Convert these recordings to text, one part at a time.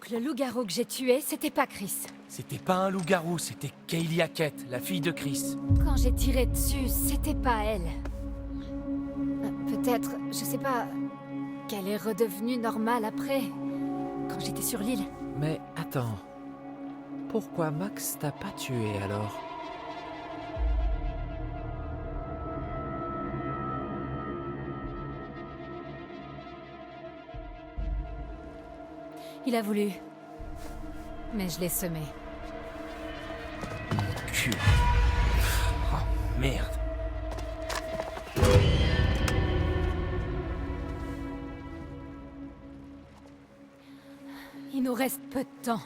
Donc le loup-garou que j'ai tué, c'était pas Chris. C'était pas un loup-garou, c'était Kaylee Hackett, la fille de Chris. Quand j'ai tiré dessus, c'était pas elle. Peut-être, je sais pas, qu'elle est redevenue normale après, quand j'étais sur l'île. Mais attends, pourquoi Max t'a pas tué alors? Il a voulu. Mais je l'ai semé. Cul. Oh, merde. Il nous reste peu de temps.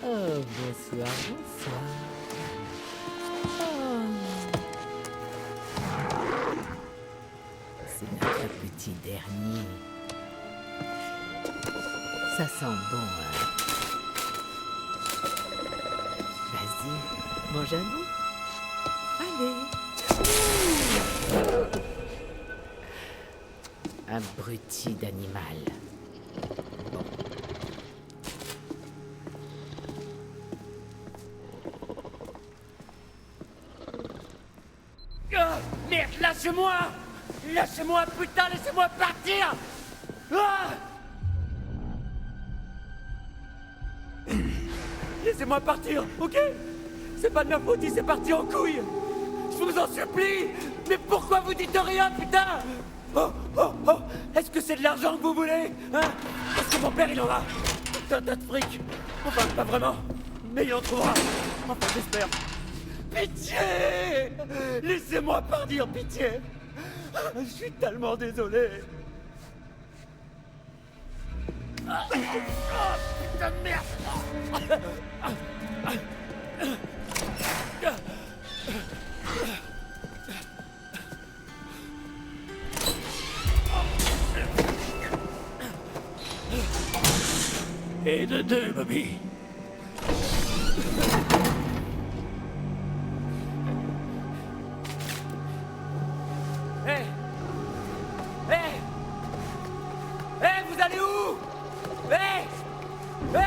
Oh, bonsoir, bonsoir. C'est notre petit dernier. Ça sent bon, hein? Vas-y, mange un bout. Allez. Abruti d'animal. Ah, merde, lâchez-moi! Lâchez-moi, putain, laissez-moi partir! Ah! Laissez-moi partir, ok? C'est pas de ma faute, il s'est parti en couille! Je vous en supplie! Mais pourquoi vous dites rien, putain? Oh, oh, oh! Est-ce que c'est de l'argent que vous voulez? Hein? Est-ce que mon père, il en a? Tout un tas de fric! Enfin, pas vraiment, mais il en trouvera! Enfin, j'espère! Pitié! Laissez-moi partir, pitié! Je suis tellement désolé! Ah, putain de merde! Et de deux, Bobby! Hé! Hé! Hé, vous allez où? Hé! Hé!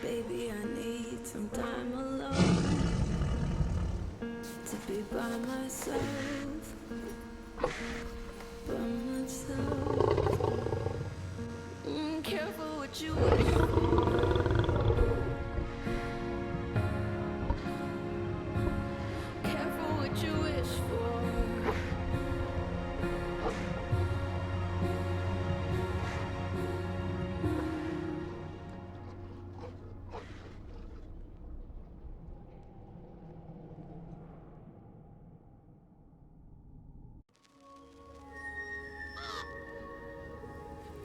Baby, I need some time alone to be by myself. By myself. Careful what you wish for. Careful what you wish for.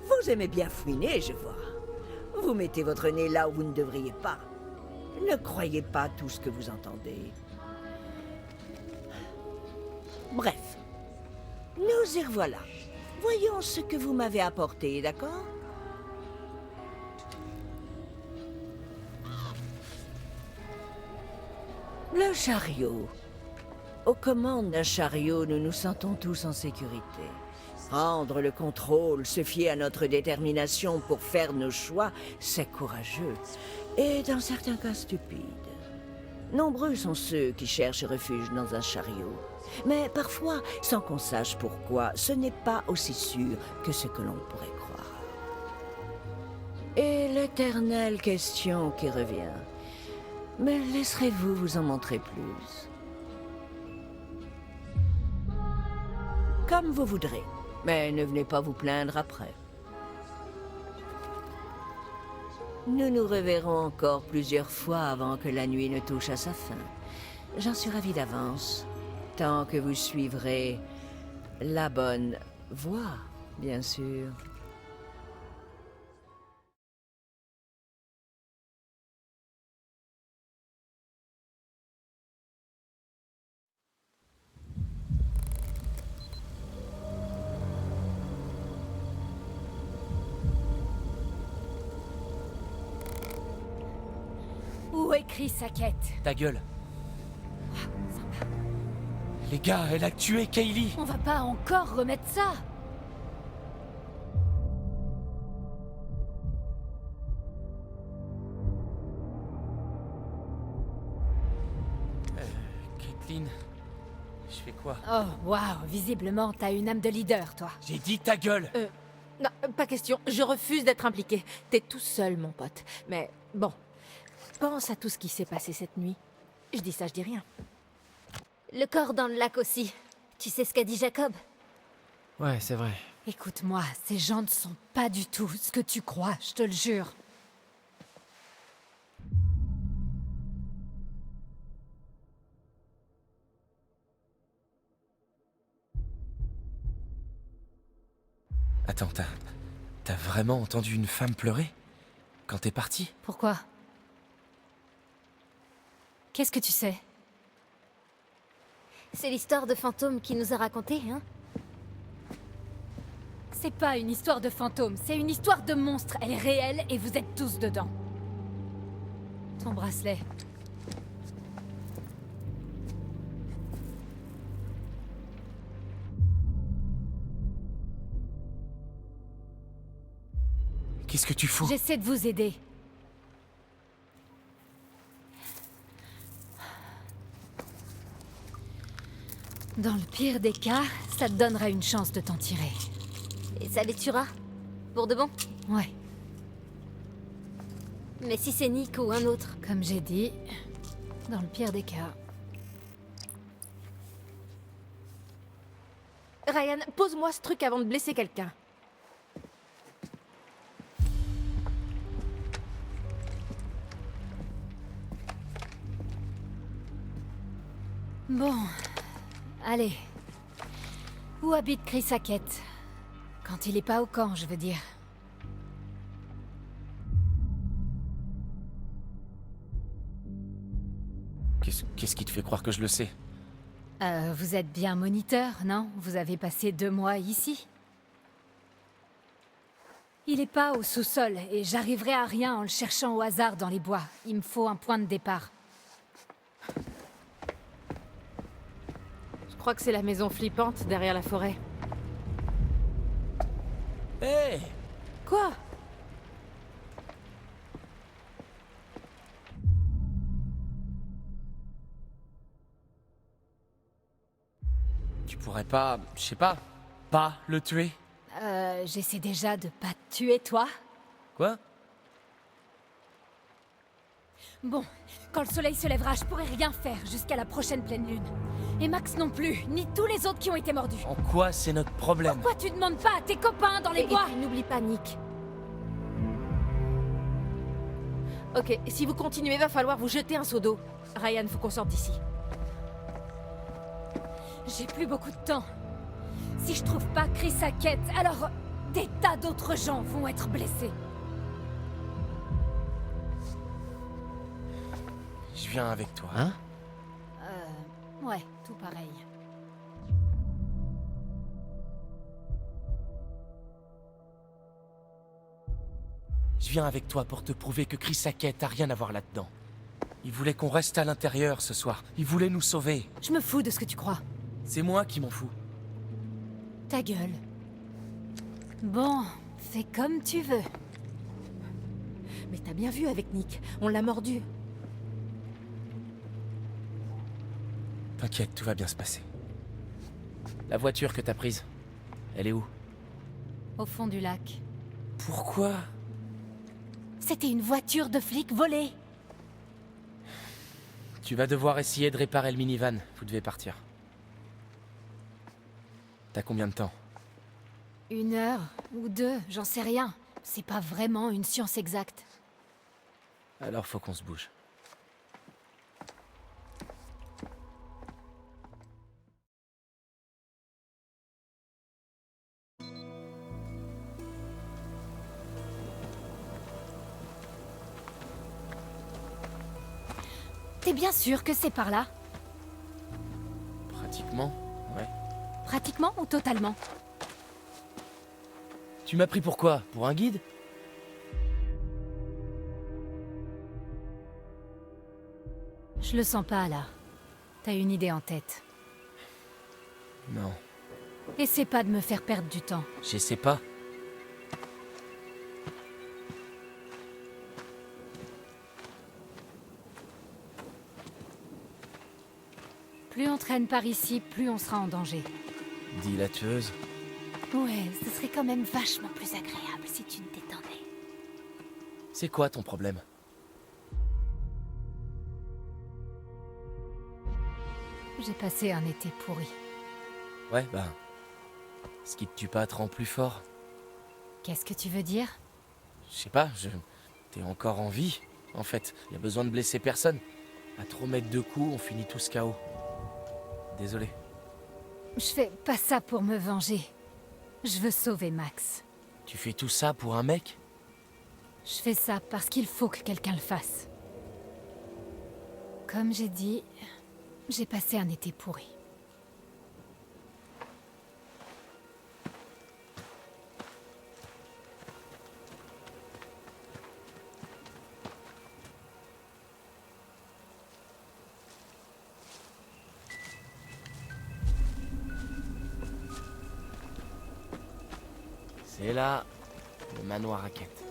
Vous aimez bien fouiner, je vois. Vous mettez votre nez là où vous ne devriez pas. Ne croyez pas tout ce que vous entendez. Bref, nous y revoilà. Voyons ce que vous m'avez apporté, d'accord? Le chariot. Aux commandes d'un chariot, nous nous sentons tous en sécurité. Prendre le contrôle, se fier à notre détermination pour faire nos choix, c'est courageux. Et dans certains cas stupide. Nombreux sont ceux qui cherchent refuge dans un chariot. Mais parfois, sans qu'on sache pourquoi, ce n'est pas aussi sûr que ce que l'on pourrait croire. Et l'éternelle question qui revient. Mais laisserez-vous vous en montrer plus? Comme vous voudrez. Mais ne venez pas vous plaindre après. Nous nous reverrons encore plusieurs fois avant que la nuit ne touche à sa fin. J'en suis ravie d'avance, tant que vous suivrez la bonne voie. bien sûr. Où est Chris Sackett? Ta gueule. Les gars, elle a tué Kaylee. On va pas encore remettre ça. Caitlin, je fais quoi? Oh, waouh, visiblement, t'as une âme de leader, toi. J'ai dit ta gueule. Non, pas question. Je refuse d'être impliqué. T'es tout seul, mon pote. Mais bon, pense à tout ce qui s'est passé cette nuit. Je dis ça, je dis rien. Le corps dans le lac aussi. Tu sais ce qu'a dit Jacob? Ouais, c'est vrai. Écoute-moi, ces gens ne sont pas du tout ce que tu crois, je te le jure. Attends, t'as vraiment entendu une femme pleurer? Quand t'es parti? Pourquoi? Qu'est-ce que tu sais? C'est l'histoire de fantôme qui nous a raconté, hein? C'est pas une histoire de fantôme, c'est une histoire de monstre. Elle est réelle et vous êtes tous dedans. Ton bracelet. Qu'est-ce que tu fous? J'essaie de vous aider. Dans le pire des cas, ça te donnera une chance de t'en tirer. Et ça les tuera? Pour de bon? Ouais, Mais si c'est Nick ou un autre? comme j'ai dit, dans le pire des cas. Ryan, pose-moi ce truc avant de blesser quelqu'un. Bon, allez. Où habite Chris Sackett? Quand il est pas au camp, je veux dire. Qu'est-ce qui te fait croire que je le sais? Vous êtes bien moniteur, non? Vous avez passé 2 mois ici? Il est pas au sous-sol, et j'arriverai à rien en le cherchant au hasard dans les bois. Il me faut un point de départ. Je crois que c'est la maison flippante derrière la forêt. Hé! Quoi? Tu pourrais pas, je sais pas le tuer? J'essaie déjà de pas te tuer, toi. Quoi? Bon, quand le soleil se lèvera, je pourrai rien faire jusqu'à la prochaine pleine lune. Et Max non plus, ni tous les autres qui ont été mordus. En quoi c'est notre problème? Pourquoi tu demandes pas à tes copains dans les Et bois? puis n'oublie pas Nick. Ok, si vous continuez, va falloir vous jeter un seau d'eau. Ryan, faut qu'on sorte d'ici. J'ai plus beaucoup de temps. Si je trouve pas Chris Sackett, alors des tas d'autres gens vont être blessés. Je viens avec toi. Hein? Ouais, tout pareil. Je viens avec toi pour te prouver que Chris Sackett a rien à voir là-dedans. Il voulait qu'on reste à l'intérieur ce soir. Il voulait nous sauver. Je me fous de ce que tu crois. C'est moi qui m'en fous. Ta gueule. Bon, fais comme tu veux. Mais t'as bien vu avec Nick, on l'a mordu. T'inquiète, tout va bien se passer. La voiture que t'as prise, elle est où? Au fond du lac. Pourquoi? C'était une voiture de flic volée. Tu vas devoir essayer de réparer le minivan. Vous devez partir. T'as combien de temps? 1 heure ou 2, j'en sais rien. C'est pas vraiment une science exacte. Alors faut qu'on se bouge. T'es bien sûr que c'est par là? Pratiquement, ouais. Pratiquement ou totalement? Tu m'as pris pour quoi? Pour un guide? Je le sens pas, là. T'as une idée en tête. Non, Essaie pas de me faire perdre du temps. j'essaie pas. Plus on traîne par ici, plus on sera en danger. Dis la tueuse. Ouais, ce serait quand même vachement plus agréable si tu te détendais. C'est quoi ton problème? J'ai passé un été pourri. Ouais, bah... Ce qui te tue pas te rend plus fort. Qu'est-ce que tu veux dire? Je sais pas, T'es encore en vie, en fait. Y a besoin de blesser personne. À trop mettre de coups, on finit tous KO. Désolé. Je fais pas ça pour me venger. Je veux sauver Max. Tu fais tout ça pour un mec? Je fais ça parce qu'il faut que quelqu'un le fasse. Comme j'ai dit, j'ai passé un été pourri. C'est là, le manoir à quête.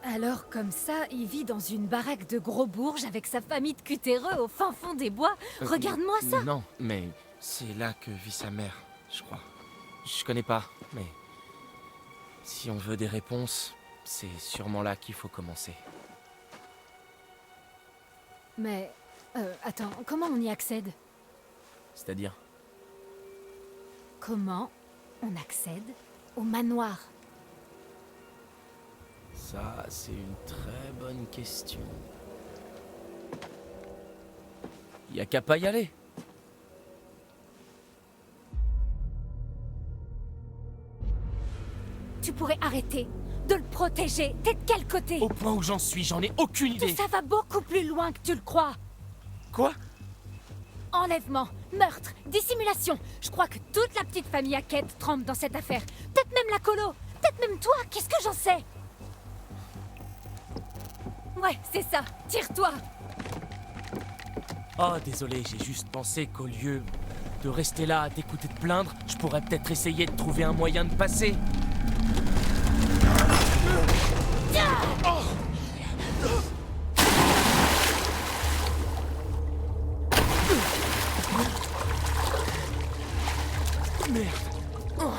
Alors comme ça, il vit dans une baraque de gros bourges avec sa famille de cutéreux au fin fond des bois. Regarde-moi ça! Non, mais c'est là que vit sa mère, je crois. Je connais pas, mais... Si on veut des réponses, c'est sûrement là qu'il faut commencer. Mais... attends, comment on y accède? C'est-à-dire? Comment on accède au manoir? Ça, c'est une très bonne question. Y a qu'à pas y aller. Tu pourrais arrêter de le protéger. T'es de quel côté? Au point où j'en suis, j'en ai aucune Tout idée. ça va beaucoup plus loin que tu le crois. Quoi? Enlèvement, meurtre, dissimulation. Je crois que toute la petite famille Hackett trempe dans cette affaire. Peut-être même la colo. Peut-être même toi. Qu'est-ce que j'en sais? Ouais, c'est ça. Tire-toi. Oh, désolé, j'ai juste pensé qu'au lieu de rester là à t'écouter te plaindre, je pourrais peut-être essayer de trouver un moyen de passer. Merde. Oh.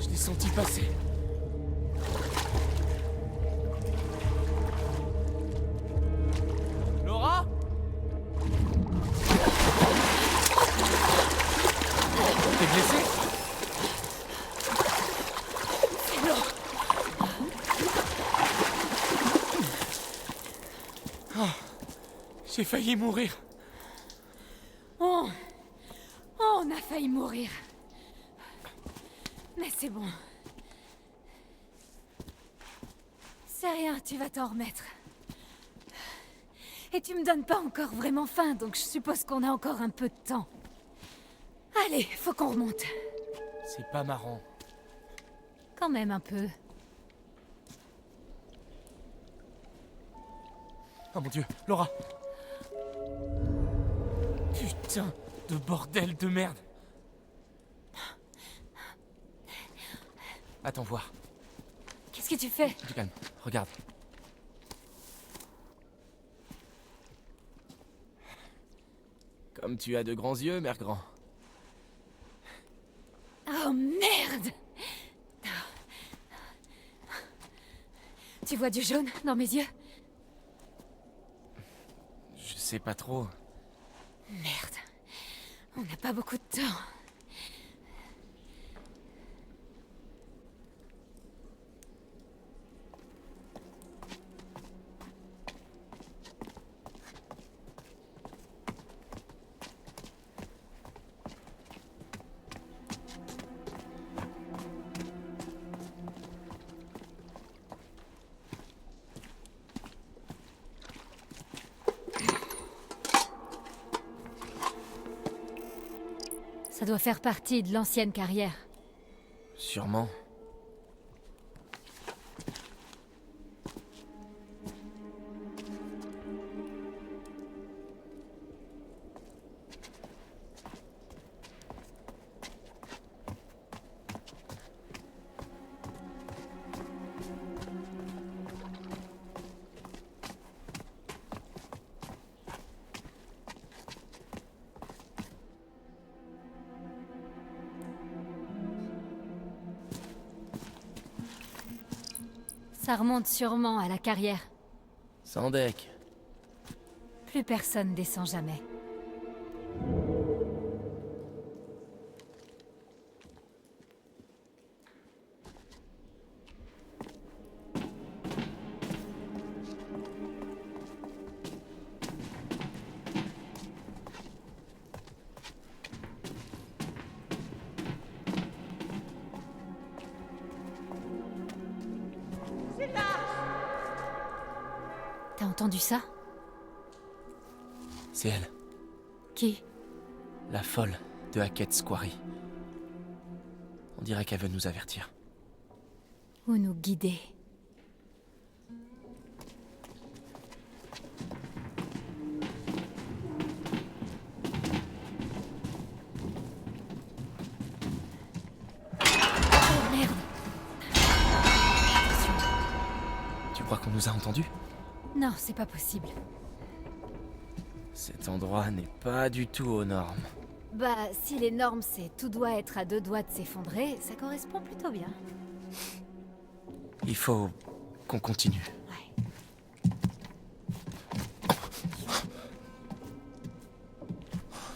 Je l'ai senti passer. Laura? T'es blessée? Oh, j'ai failli mourir. Oh, on a failli mourir. Mais c'est bon. C'est rien, tu vas t'en remettre. Et tu me donnes pas encore vraiment faim, donc je suppose qu'on a encore un peu de temps. Allez, faut qu'on remonte. C'est pas marrant. Quand même un peu. Oh mon Dieu, Laura! Putain de bordel de merde! Attends voir. Qu'est-ce que tu fais? Du calme, regarde. Comme tu as de grands yeux, mère grand. Oh merde! Tu vois du jaune dans mes yeux? Je sais pas trop. Merde. On n'a pas beaucoup de temps. doit faire partie de l'ancienne carrière. Sûrement. Ça remonte sûrement à la carrière. Sans deck. Plus personne descend jamais. T'as entendu ça? C'est elle, Qui? la folle de Hackett's Quarry. On dirait qu'elle veut nous avertir. Ou nous guider? Oh merde! Attention. Tu crois qu'on nous a entendus? Non, c'est pas possible. Cet endroit n'est pas du tout aux normes. Bah, si les normes c'est tout doit être à 2 doigts de s'effondrer, ça correspond plutôt bien. Il faut qu'on continue. Ouais.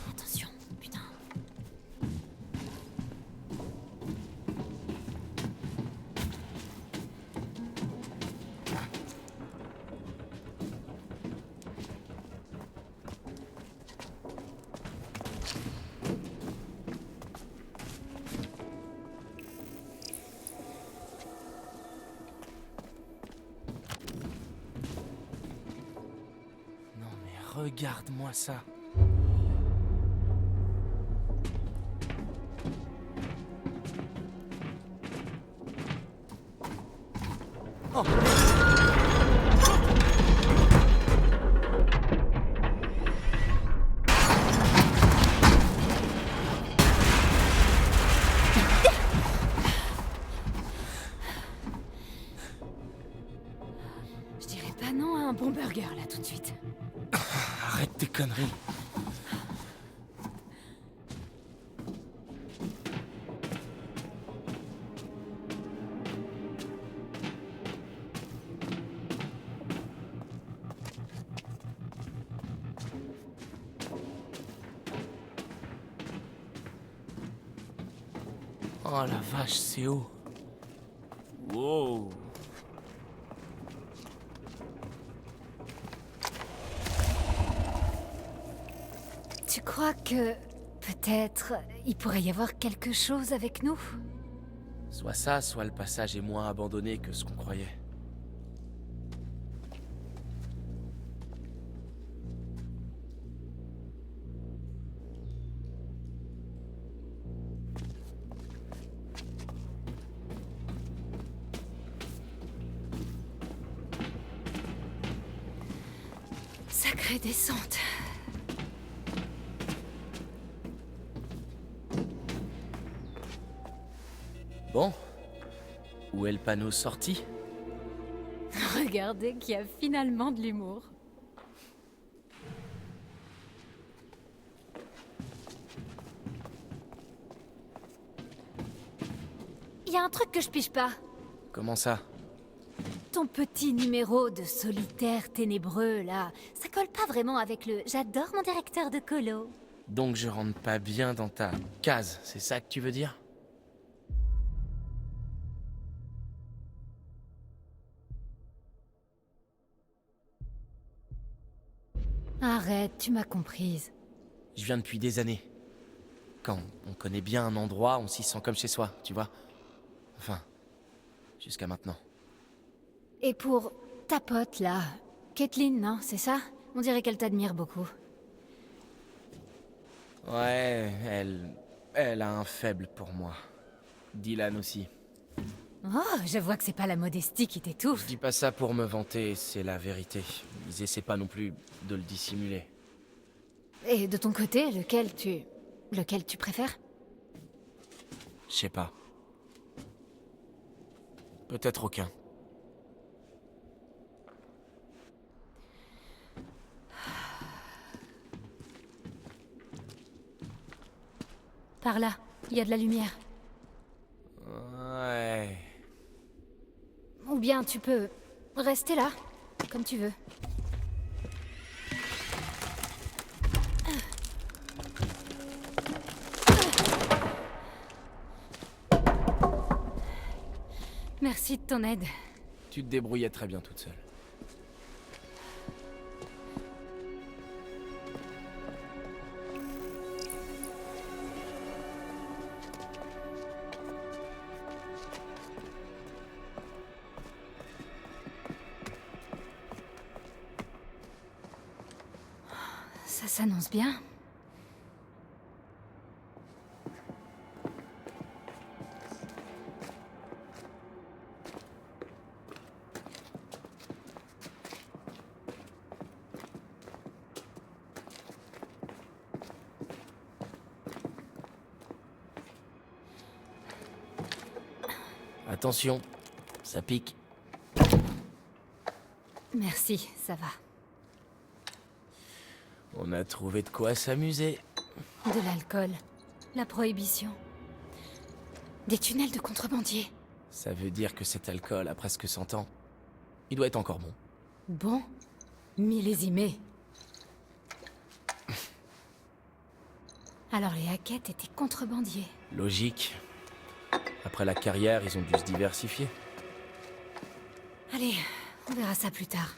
Attention, putain. Non mais regarde-moi ça. Je dirais pas non à un bon burger là tout de suite. Arrête tes conneries. Oh la vache, c'est haut. Wow. Tu crois que peut-être il pourrait y avoir quelque chose avec nous? Soit ça, soit le passage est moins abandonné que ce qu'on croyait. Sacrée descente. Bon. Où est le panneau sorti? Regardez qu'il y a finalement de l'humour. Il y a un truc que je pige pas. Comment ça? Ton petit numéro de solitaire ténébreux, là, ça colle pas vraiment avec le « j'adore mon directeur de colo ». Donc je rentre pas bien dans ta case, c'est ça que tu veux dire? Arrête, tu m'as comprise. Je viens depuis des années. Quand on connaît bien un endroit, on s'y sent comme chez soi, tu vois? Enfin, jusqu'à maintenant. Et pour ta pote, là, Caitlin, non, c'est ça? On dirait qu'elle t'admire beaucoup. Ouais, Elle a un faible pour moi. Dylan aussi. Oh, je vois que c'est pas la modestie qui Je t'étouffe. dis pas ça pour me vanter, c'est la vérité. Ils essaient pas non plus de le dissimuler. Et de ton côté, lequel tu préfères? Je sais pas. Peut-être aucun. Par là, il y a de la lumière. Ouais... Ou bien tu peux rester là, comme tu veux. Merci de ton aide. Tu te débrouillais très bien toute seule. Ça s'annonce bien. Attention, ça pique. Merci, ça va. On a trouvé de quoi s'amuser. De l'alcool, la prohibition, des tunnels de contrebandiers. Ça veut dire que cet alcool a presque 100 ans. Il doit être encore bon. Bon, millésimé. Alors les Hackett étaient contrebandiers. Logique. Après la carrière, ils ont dû se diversifier. Allez, on verra ça plus tard.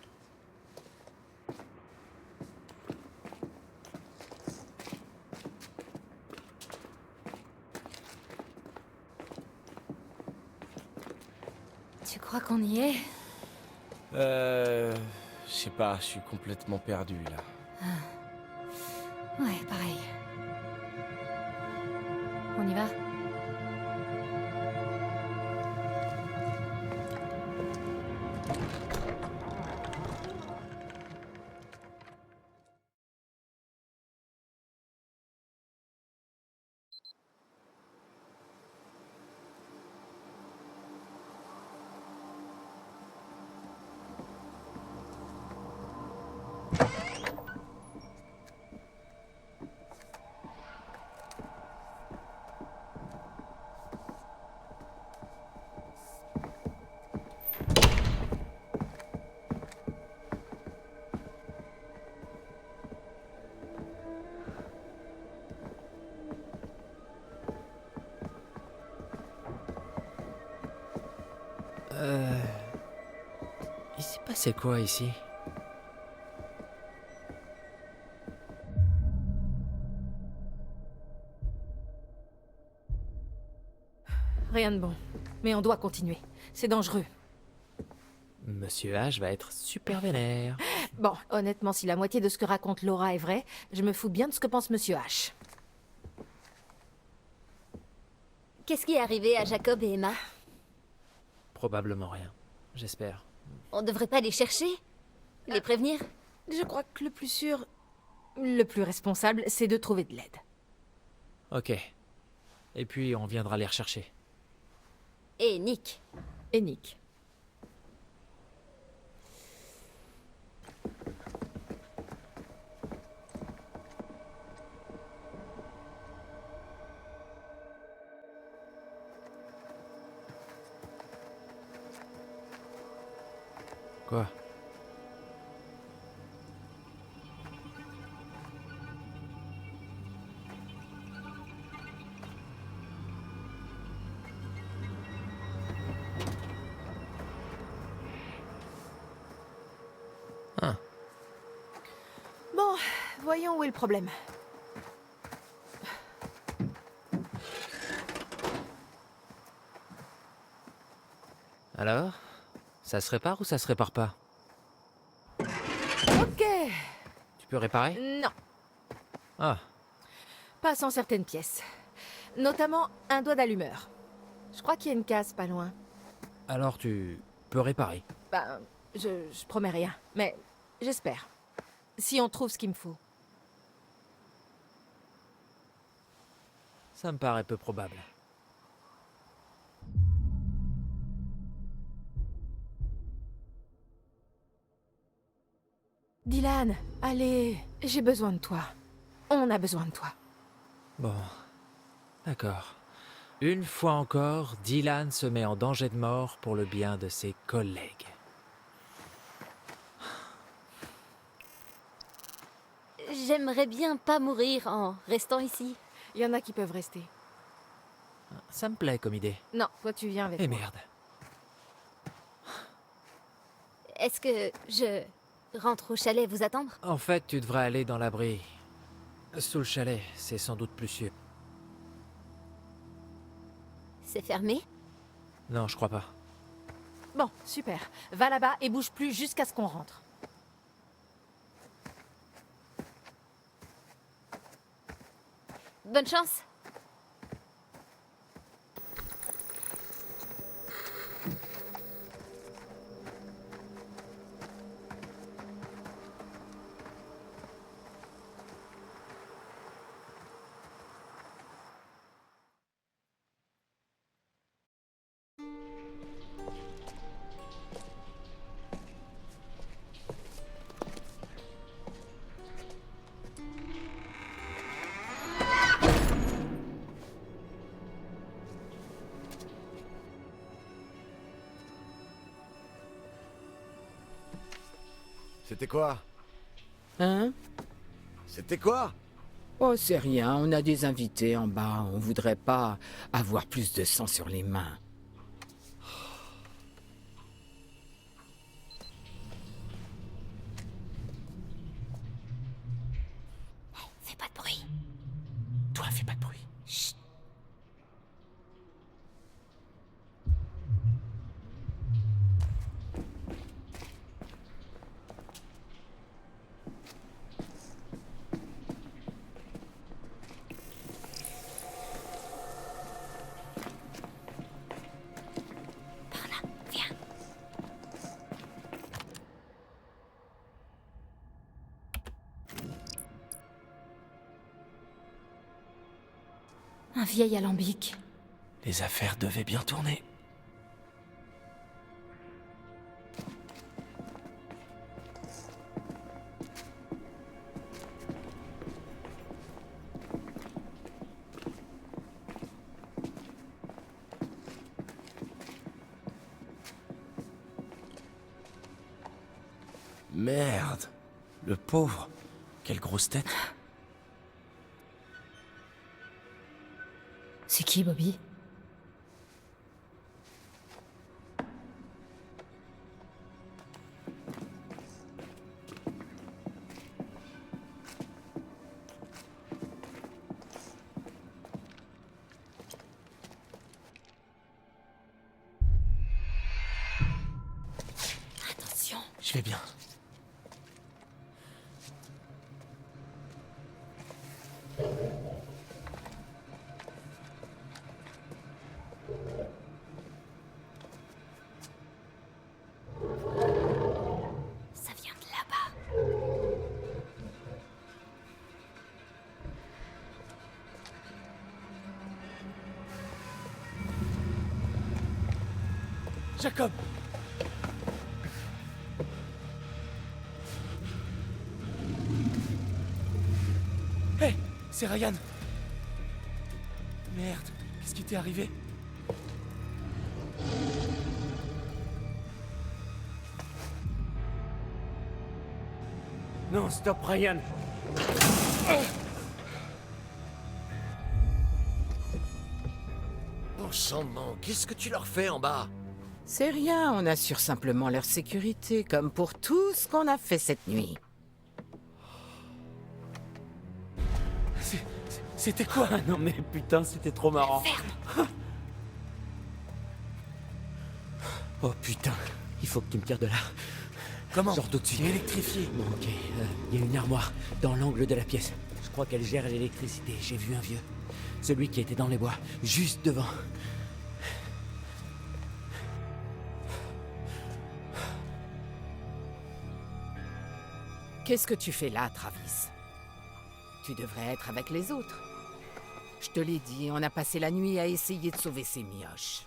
Tu crois qu'on y est? Je sais pas, je suis complètement perdu là. Ouais, pareil. On y va? Il s'est passé quoi ici? Rien de bon. Mais on doit continuer. C'est dangereux. Monsieur H va être super vénère. Bon, honnêtement, si la moitié de ce que raconte Laura est vrai, je me fous bien de ce que pense Monsieur H. Qu'est-ce qui est arrivé à Jacob et Emma? Probablement rien. J'espère. On devrait pas les chercher? Les prévenir? Je crois que le plus sûr, le plus responsable, c'est de trouver de l'aide. Ok. Et puis on viendra les rechercher. Et Nick? Et Nick. Quoi? Ah. Bon, voyons où est le problème. Alors? Ça se répare ou ça se répare pas? Ok. Tu peux réparer? Non, Ah. pas sans certaines pièces. Notamment un doigt d'allumeur. Je crois qu'il y a une case pas loin. Alors tu peux réparer. Ben, je promets rien, mais j'espère. Si on trouve ce qu'il me faut. Ça me paraît peu probable. Dylan, allez, j'ai besoin de toi. On a besoin de toi. Bon, d'accord. Une fois encore, Dylan se met en danger de mort pour le bien de ses collègues. J'aimerais bien pas mourir en restant ici. Il y en a qui peuvent rester. Ça me plaît comme idée. Non, toi tu viens avec Eh moi. merde. Est-ce que je rentre au chalet vous attendre? En fait, tu devrais aller dans l'abri. Sous le chalet, c'est sans doute plus sûr. C'est fermé? Non, je crois pas. Bon, super. Va là-bas et bouge plus jusqu'à ce qu'on rentre. Bonne chance. C'était quoi? Hein? C'était quoi? Oh, c'est rien, on a des invités en bas. On voudrait pas avoir plus de sang sur les mains. Fais pas de bruit. Toi, fais pas de bruit. Chut. Par là, viens. Un vieil alambic. Les affaires devaient bien tourner. Merde. Le pauvre. Quelle grosse tête. C'est qui, Bobby? Attention. Je vais bien. Ça vient de là-bas. Jacob! Hé, c'est Ryan! Merde, qu'est-ce qui t'est arrivé? Non, stop, Ryan. Bon sang de man, qu'est-ce que tu leur fais en bas? C'est rien, on assure simplement leur sécurité, comme pour tout ce qu'on a fait cette nuit. C'était quoi? Ah non mais putain, c'était trop marrant. Oh putain, il faut que tu me tires de là. Comment? Sors tout de suite. Tu es électrifié. Bon, ok, il y a une armoire dans l'angle de la pièce. Je crois qu'elle gère l'électricité, j'ai vu un vieux. Celui qui était dans les bois, juste devant. Qu'est-ce que tu fais là, Travis? Tu devrais être avec les autres. Je te l'ai dit, on a passé la nuit à essayer de sauver ces mioches.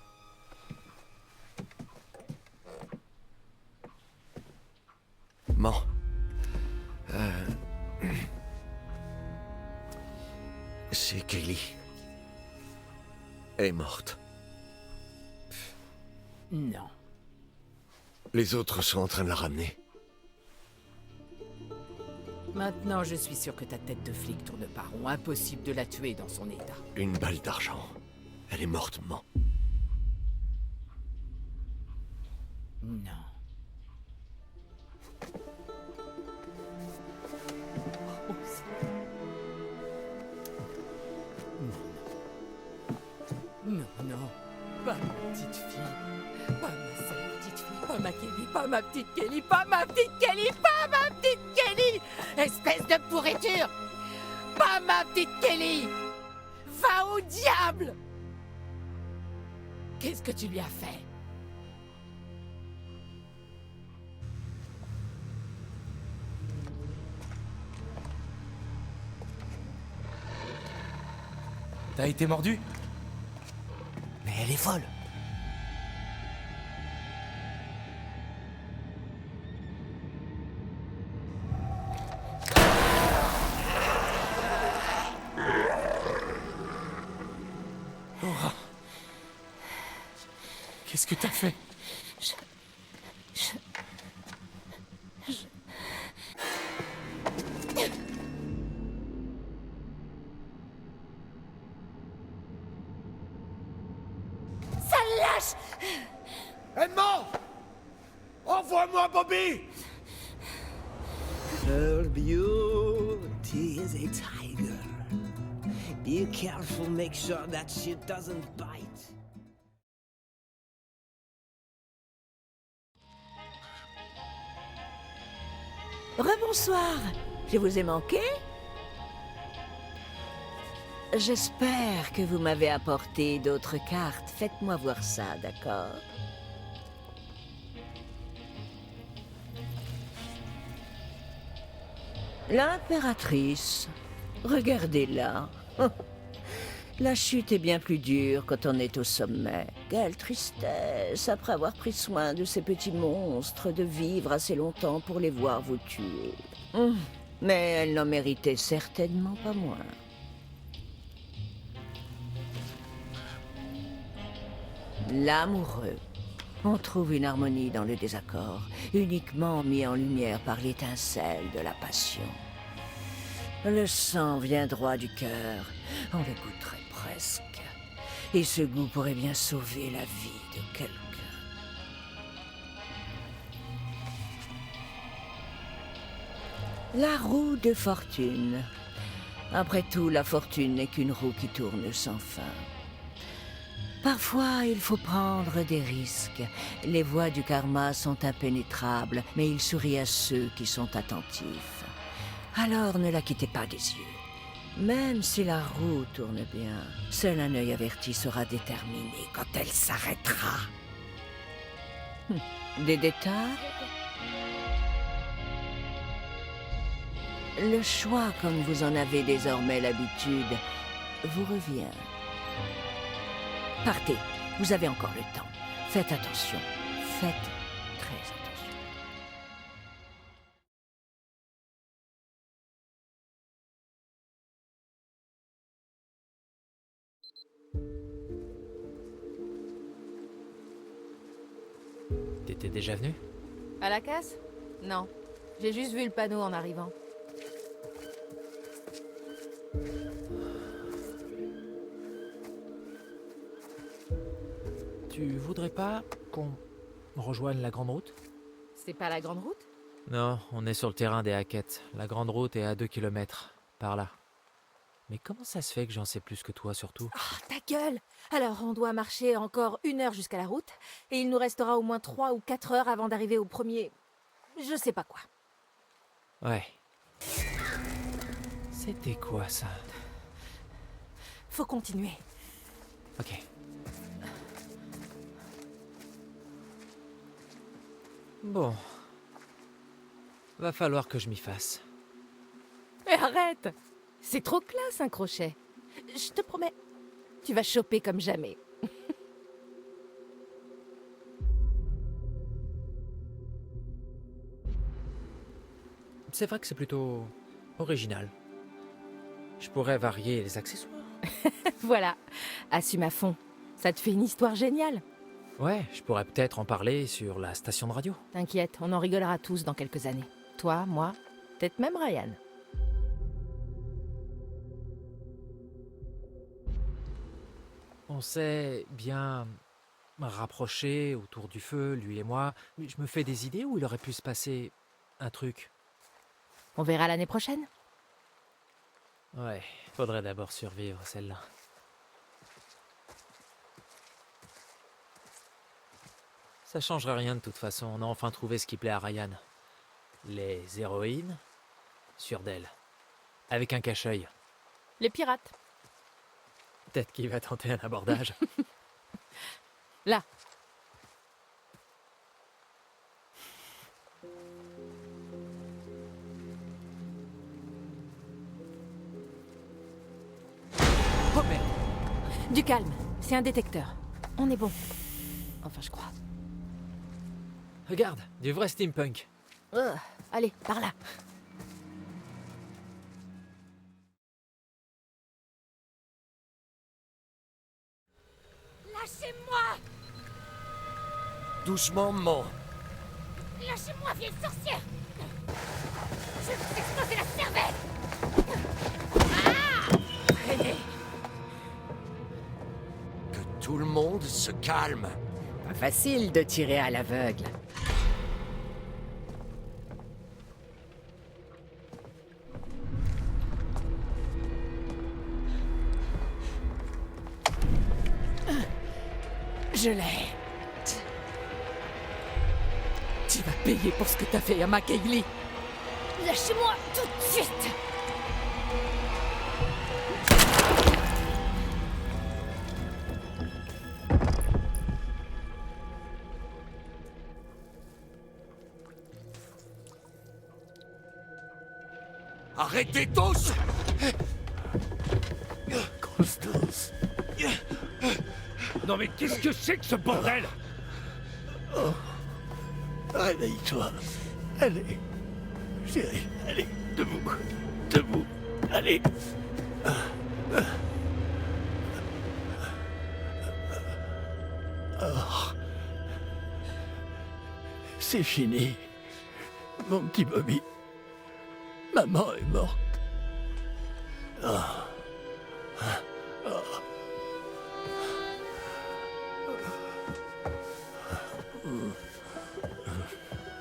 Bon. C'est Kaylee. Elle est morte. Non. Les autres sont en train de la ramener. Maintenant, je suis sûr que ta tête de flic tourne pas rond. Impossible de la tuer dans son état. Une balle d'argent. Elle est mortement. Non. Oh, non, non. Pas ma petite fille. Pas ma seule petite fille. Pas ma Kelly. Pas ma petite Kelly. Pas ma petite Kelly. Pas ma petite Kelly. Espèce de pourriture. Pas ma petite Kelly. Va au diable. Qu'est-ce que tu lui as fait? T'as été mordu? Mais elle est folle. Laura. Qu'est-ce que t'as fait? Edmond! Envoie-moi Bobby! Her beauty is a tiger. Be careful, make sure that she doesn't bite. Rebonsoir. Je vous ai manqué? J'espère que vous m'avez apporté d'autres cartes. Faites-moi voir ça, d'accord? L'impératrice. Regardez-la. La chute est bien plus dure quand on est au sommet. Quelle tristesse, après avoir pris soin de ces petits monstres, de vivre assez longtemps pour les voir vous tuer. Mais elle n'en méritait certainement pas moins. L'amoureux. On trouve une harmonie dans le désaccord, uniquement mis en lumière par l'étincelle de la passion. Le sang vient droit du cœur, on le goûterait presque. Et ce goût pourrait bien sauver la vie de quelqu'un. La roue de fortune. Après tout, la fortune n'est qu'une roue qui tourne sans fin. Parfois, il faut prendre des risques. Les voies du karma sont impénétrables, mais il sourit à ceux qui sont attentifs. Alors ne la quittez pas des yeux. Même si la roue tourne bien, seul un œil averti sera déterminé quand elle s'arrêtera. Des détails? Le choix, comme vous en avez désormais l'habitude, vous revient. Partez, vous avez encore le temps. Faites attention, faites très attention. T'étais déjà venu? À la casse? Non. J'ai juste vu le panneau en arrivant. Tu voudrais pas qu'on rejoigne la grande route? C'est pas la grande route? Non, on est sur le terrain des Hackett. La grande route est à 2 km, par là. Mais comment ça se fait que j'en sais plus que toi, surtout? Oh, ta gueule! Alors, on doit marcher encore 1 heure jusqu'à la route, et il nous restera au moins 3 ou 4 heures avant d'arriver au premier... je sais pas quoi. Ouais. C'était quoi, ça? faut continuer. Ok. Bon. Va falloir que je m'y fasse. Mais arrête! C'est trop classe un crochet. Je te promets, tu vas choper comme jamais. C'est vrai que c'est plutôt original. Je pourrais varier les accessoires. Voilà, assume à fond. Ça te fait une histoire géniale. Ouais, je pourrais peut-être en parler sur la station de radio. T'inquiète, on en rigolera tous dans quelques années. Toi, moi, peut-être même Ryan. On s'est bien rapprochés autour du feu, lui et moi. Mais je me fais des idées où il aurait pu se passer un truc. On verra l'année prochaine. Ouais, faudrait d'abord survivre celle-là. Ça changerait rien de toute façon, on a enfin trouvé ce qui plaît à Ryan. Les héroïnes, sûres d'elles. Avec un cache-œil. Les pirates. Peut-être qu'il va tenter un abordage. Là. Oh merde! Du calme, c'est un détecteur. On est bon. Enfin, je crois. Regarde, du vrai steampunk. Allez, par là. Lâchez-moi! Doucement, maman. Lâchez-moi, vieille sorcière! Je vais vous exploser la cervelle! Traînez. Que tout le monde se calme. Pas facile de tirer à l'aveugle. Je l'ai. Tu vas payer pour ce que t'as fait à ma Kaylee. Lâchez-moi tout de suite! Arrêtez tous! Constance. Non mais qu'est-ce que c'est que ce bordel? Oh. Réveille-toi. Allez. Chérie, allez. Debout. Debout. Allez. Oh. C'est fini. Mon petit Bobby. Maman est morte. Oh. Oh.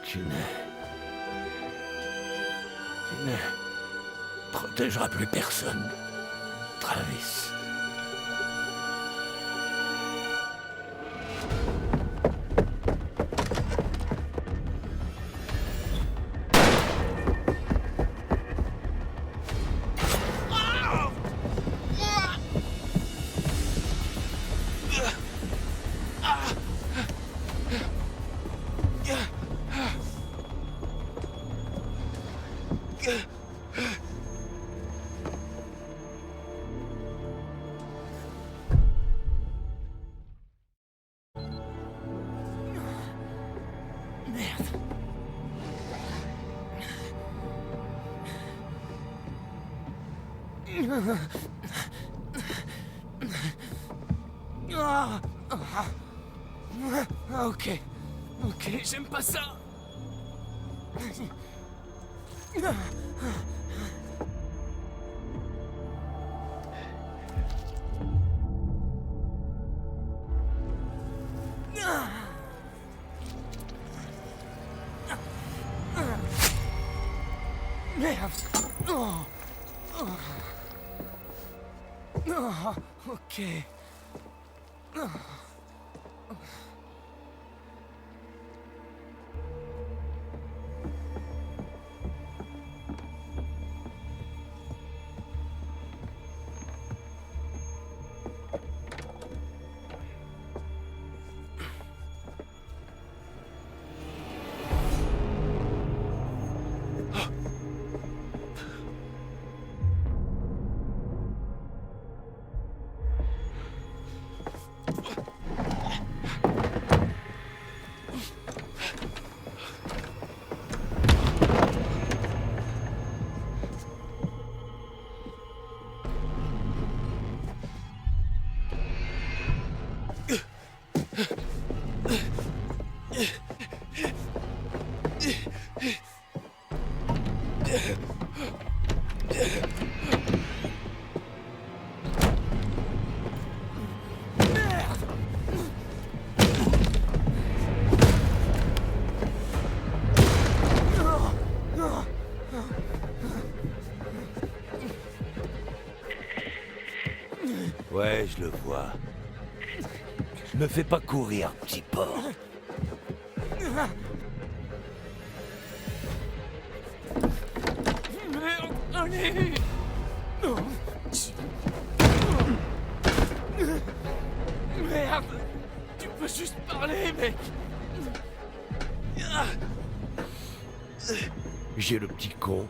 Tu ne protégeras plus personne, Travis. Ok. Ok, j'aime pas ça. Merde. Oh. Oh. Oh. Ok. Oh. Ouais, je le vois. Me fais pas courir, petit porc. Merde, allez. Merde. Tu peux juste parler, mec. J'ai le petit con.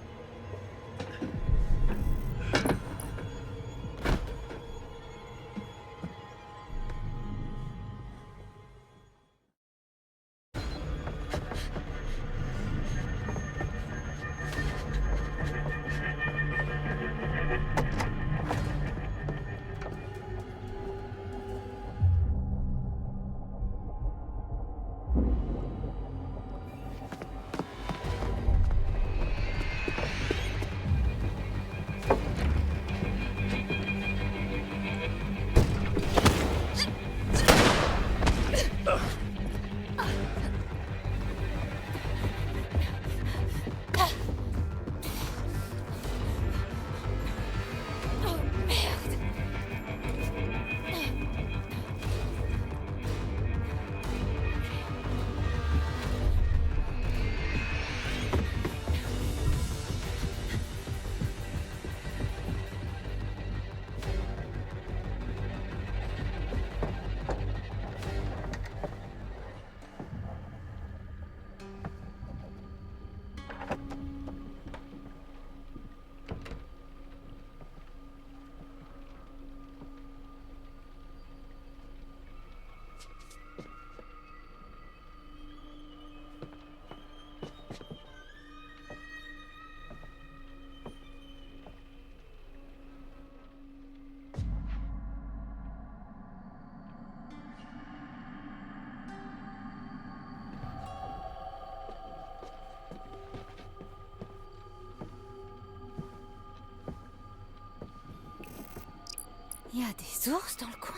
Il y a des ours dans le coin.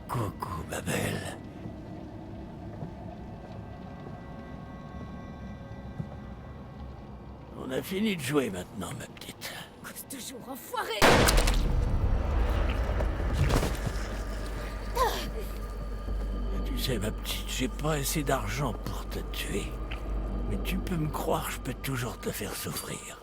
Coucou, ma belle. On a fini de jouer maintenant, ma petite. Cause toujours, enfoiré. Tu sais, ma petite, j'ai pas assez d'argent pour te tuer. Mais tu peux me croire, je peux toujours te faire souffrir.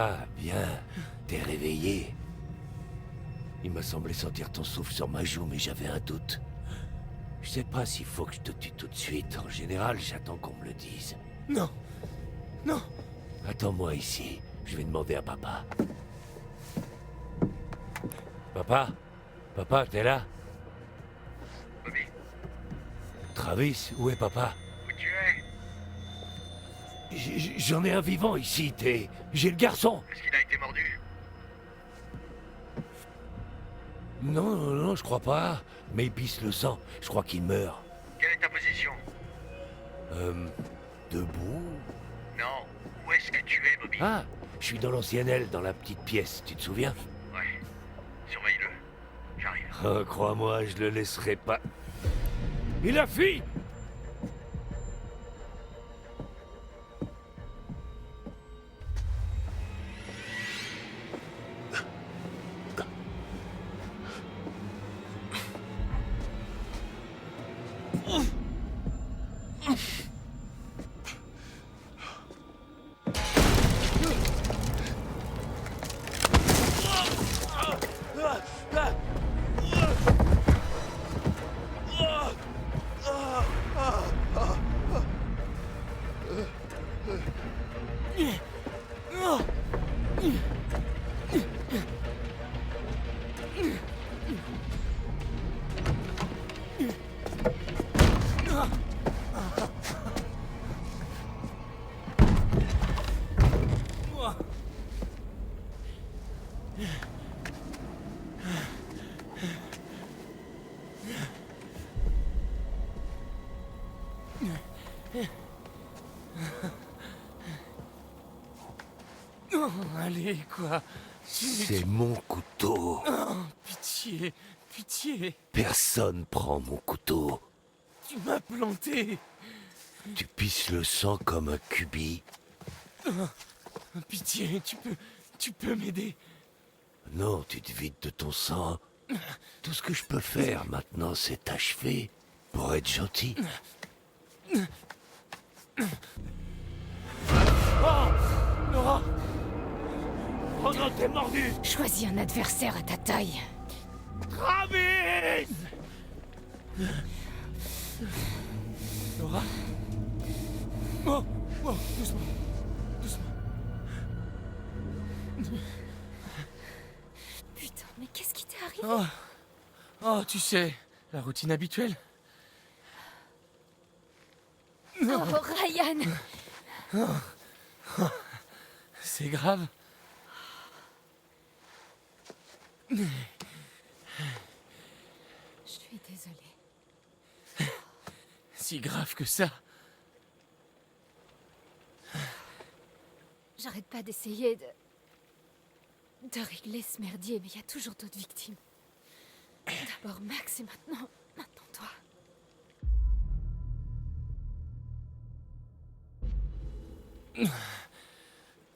Ah, bien. T'es réveillé. Il m'a semblé sentir ton souffle sur ma joue, mais j'avais un doute. Je sais pas s'il faut que je te tue tout de suite. En général, j'attends qu'on me le dise. Non. Non. Attends-moi ici. Je vais demander à papa. Papa? Papa, t'es là? Bobby? Travis, où est papa? Où tu es? J'en ai un vivant ici, j'ai le garçon. Est-ce qu'il a été mordu? Non, non, non, je crois pas. Mais il pisse le sang. Je crois qu'il meurt. Quelle est ta position? Debout? Non. Où est-ce que tu es, Bobby? Ah, je suis dans l'ancienne aile, dans la petite pièce, tu te souviens? Ouais. Surveille-le. J'arrive. Oh, crois-moi, je le laisserai pas. Il a fui! Oh, allez, quoi. C'est mon couteau. Oh, pitié, pitié. Personne prend mon couteau. Tu m'as planté. Tu pisses le sang comme un cubi. Oh, pitié, tu peux m'aider. Non, tu te vides de ton sang. Tout ce que je peux faire maintenant, c'est t'achever pour être gentil. Oh Nora. Oh non, t'es mordu. Choisis un adversaire à ta taille. Travis. Nora. Oh, oh, doucement. Putain, mais qu'est-ce qui t'est arrivé? Oh. Oh, tu sais, la routine habituelle. Oh, Ryan! C'est grave. Je suis désolée. Si grave que ça. J'arrête pas d'essayer de régler ce merdier, mais il y a toujours d'autres victimes. D'abord Max et maintenant toi.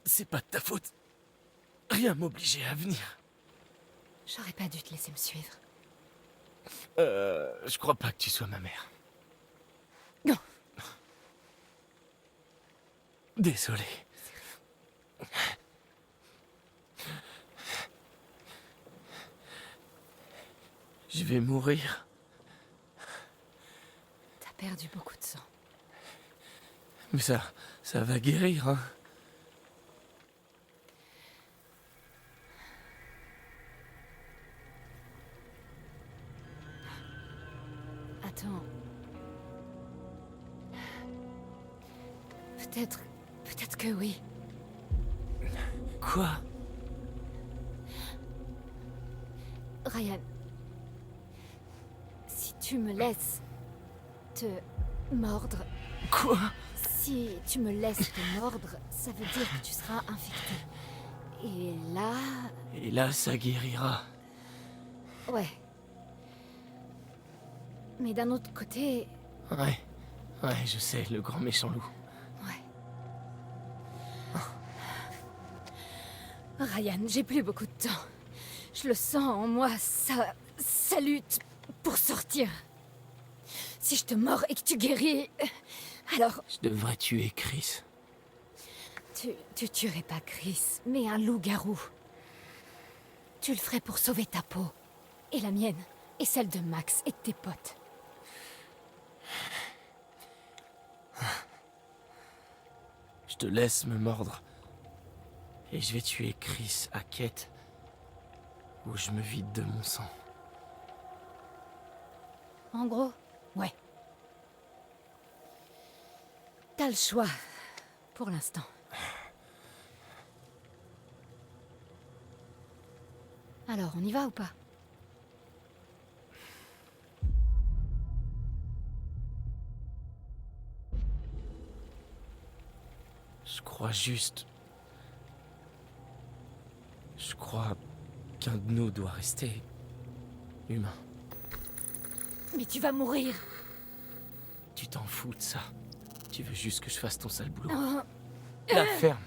C'est pas de ta faute. Rien m'obligeait à venir. J'aurais pas dû te laisser me suivre. Je crois pas que tu sois ma mère. Non. Désolé. Je vais mourir. T'as perdu beaucoup de sang. Mais ça va guérir, hein. Attends. Peut-être que oui. Quoi? Ryan, si tu me laisses te mordre... Quoi? Si tu me laisses te mordre, ça veut dire que tu seras infecté. Et là, ça guérira. ouais. Mais d'un autre côté... Ouais, je sais, le grand méchant loup. Ryan, j'ai plus beaucoup de temps. Je le sens en moi, ça lutte pour sortir. Si je te mords et que tu guéris, alors... Je devrais tuer Chris. Tu tuerais pas Chris, mais un loup-garou. Tu le ferais pour sauver ta peau. Et la mienne, et celle de Max et de tes potes. Je te laisse me mordre. Et je vais tuer Chris à quête, où je me vide de mon sang. En gros, ouais. T'as le choix, pour l'instant. Alors, on y va ou pas? Je crois juste... Je crois qu'un de nous doit rester humain. Mais tu vas mourir. Tu t'en fous de ça. Tu veux juste que je fasse ton sale boulot. Oh. La ferme.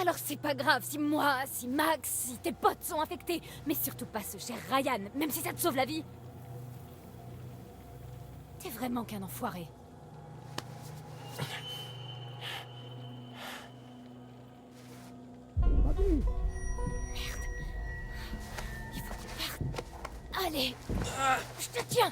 Alors c'est pas grave si moi, si Max, si tes potes sont infectés. Mais surtout pas ce cher Ryan, même si ça te sauve la vie. T'es vraiment qu'un enfoiré. Merde. Il faut qu'on parte. Allez. Je te tiens.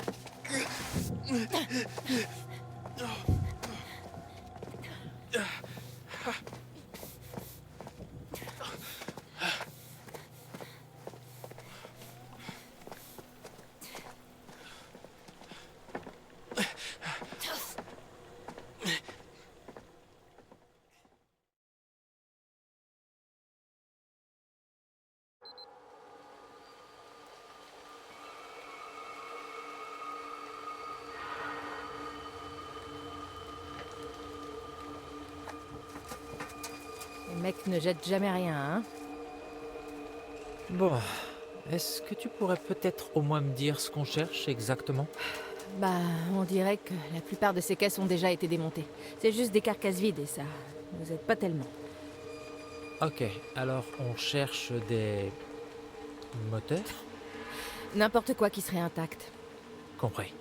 Les mecs ne jettent jamais rien, hein? Bon, est-ce que tu pourrais peut-être au moins me dire ce qu'on cherche exactement? Bah, on dirait que la plupart de ces caisses ont déjà été démontées. C'est juste des carcasses vides et ça nous aide pas tellement. Ok, alors on cherche des... moteurs? N'importe quoi qui serait intact. Compris.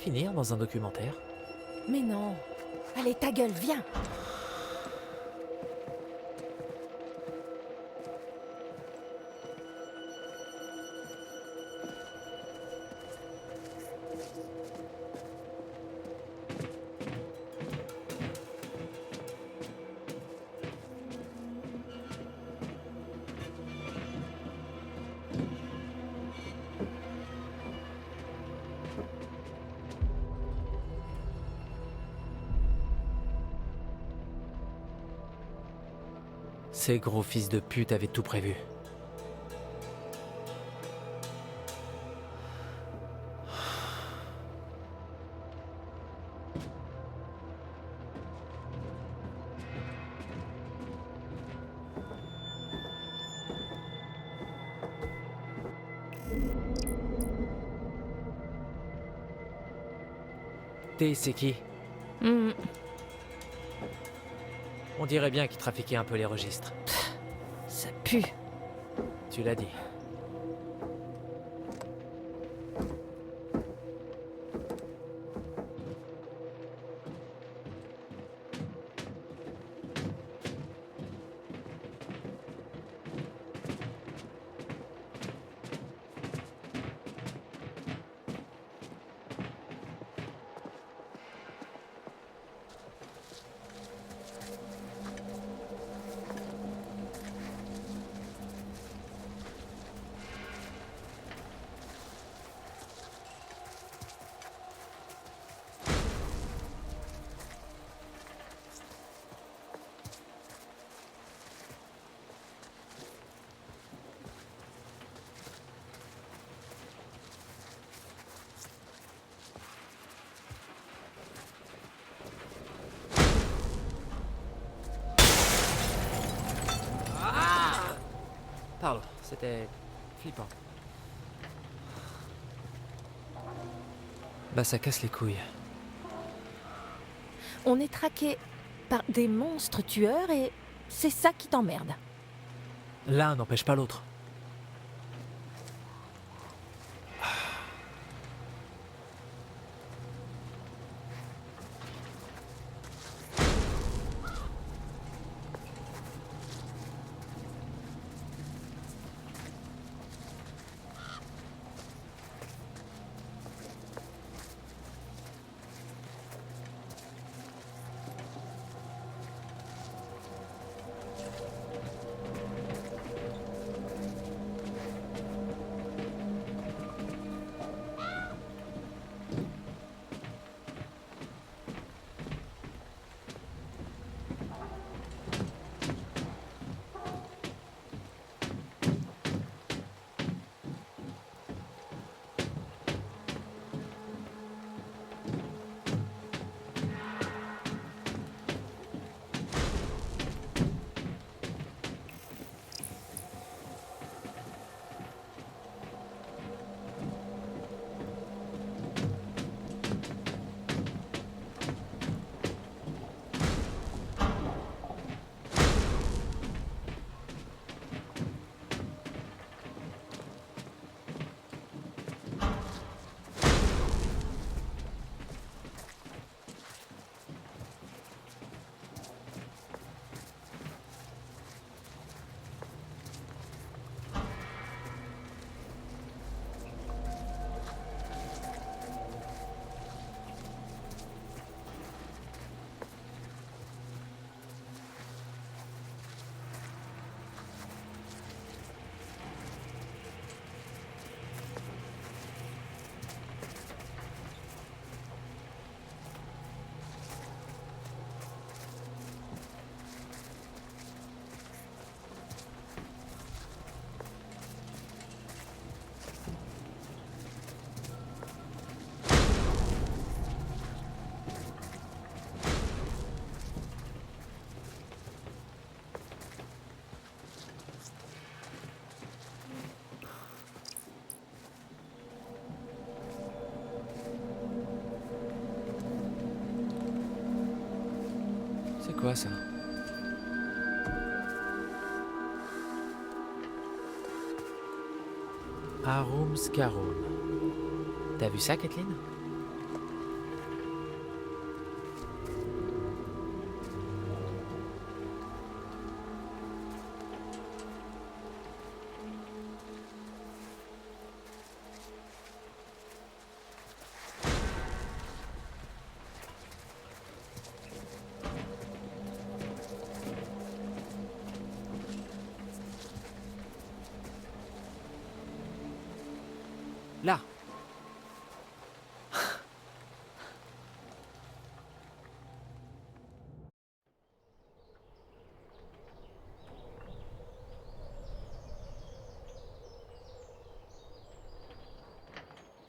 finir dans un documentaire. Mais non. Allez, ta gueule, viens. Ces gros fils de pute avaient tout prévu. T, c'est qui? On dirait bien qu'il trafiquait un peu les registres. Ça pue. Tu l'as dit. Pardon, c'était flippant. Bah ça casse les couilles. On est traqué par des monstres tueurs et c'est ça qui t'emmerde. L'un n'empêche pas l'autre. C'est quoi ça? Arum Scarum. T'as vu ça, Kathleen? Là.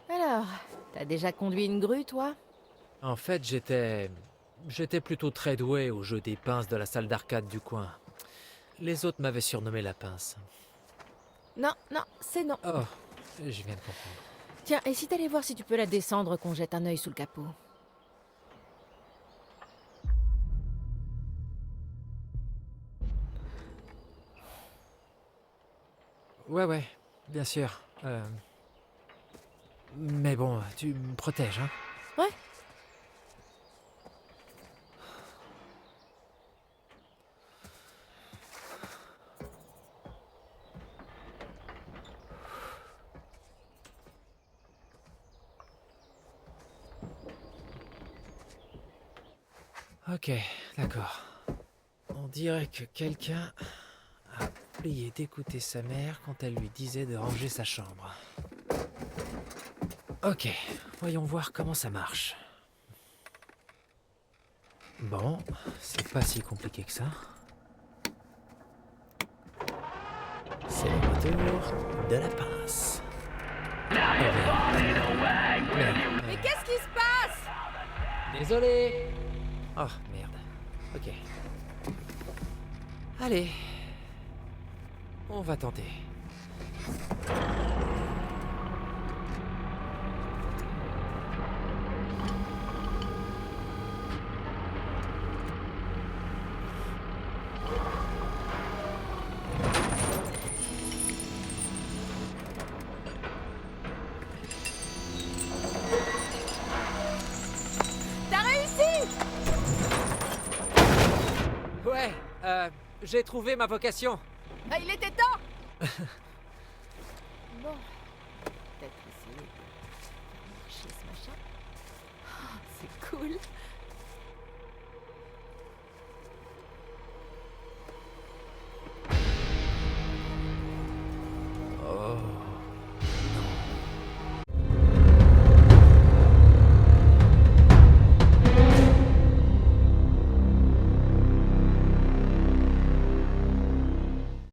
Alors, t'as déjà conduit une grue, toi? En fait, j'étais plutôt très doué au jeu des pinces de la salle d'arcade du coin. Les autres m'avaient surnommé la pince. Non, non, c'est non. Oh, je viens de comprendre. Tiens, et si t'allais voir si tu peux la descendre, qu'on jette un œil sous le capot? Ouais, bien sûr. Mais bon, tu me protèges, hein? Ouais. Ok, d'accord. On dirait que quelqu'un a oublié d'écouter sa mère quand elle lui disait de ranger sa chambre. Ok, voyons voir comment ça marche. Bon, c'est pas si compliqué que ça. C'est le retour de la pince. Mais qu'est-ce qui se passe? Désolé. Oh, merde. Ok. Allez. On va tenter. T'as réussi! Ouais, j'ai trouvé ma vocation. Ah, il était temps! Bon, peut-être essayer de faire marcher ce machin. Oh, c'est cool.